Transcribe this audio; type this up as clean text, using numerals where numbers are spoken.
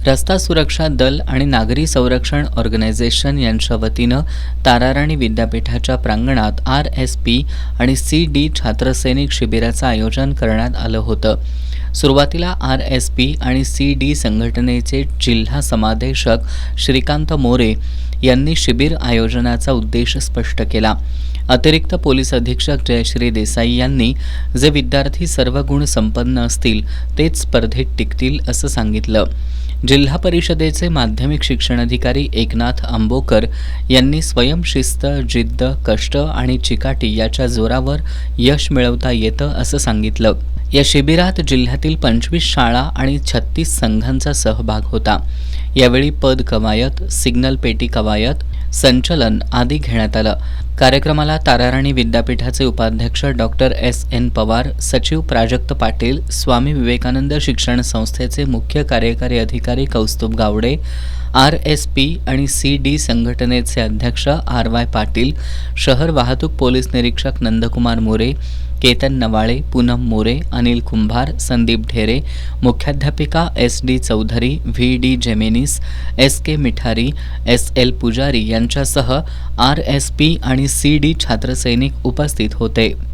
रस्ता सुरक्षा दल आणि नागरी संरक्षण ऑर्गनायझेशन यांच्या वतीनं ताराराणी विद्यापीठाच्या प्रांगणात RSP आणि CD छात्रसैनिक शिबिराचं आयोजन करण्यात आलं होतं. सुरुवातीला RSP आणि CD संघटनेचे जिल्हा समादेशक श्रीकांत मोरे यांनी शिबिर आयोजनाचा उद्देश स्पष्ट केला. अतिरिक्त पोलीस अधीक्षक जयश्री देसाई यांनी जे विद्यार्थी सर्व गुण संपन्न असतील तेच स्पर्धेत टिकतील असं सांगितलं. जिल्हा परिषदेचे माध्यमिक शिक्षण अधिकारी एकनाथ आंबोकर यांनी स्वयंशिस्त, जिद्द, कष्ट आणि चिकाटी याच्या जोरावर यश मिळवता येतं असं सांगितलं. या शिबिरात जिल्ह्यातील 25 शाळा आणि 36 संघांचा सहभाग होता. यावेळी पद कवायत, सिग्नल पेटी कवायत, संचलन आदी घेण्यात आलं. कार्यक्रमाला ताराराणी विद्यापीठाचे उपाध्यक्ष डॉक्टर SN पवार, सचिव प्राजक्त पाटील, स्वामी विवेकानंद शिक्षण संस्थेचे मुख्य कार्यकारी अधिकारी कौस्तुभ गावडे, RSP आणि CD संघटनेचे अध्यक्ष RY पाटील, शहर वाहतूक पोलीस निरीक्षक नंदकुमार मोरे, केतन नवाळे, पूनम मोरे, अनिल कुंभार, संदीप ढेरे, मुख्याध्यापिका SD Chaudhari, VD जेमेनिस, SK Mithari, SL पुजारी यांच्यासह RSP आणि CD छात्रसैनिक उपस्थित होते.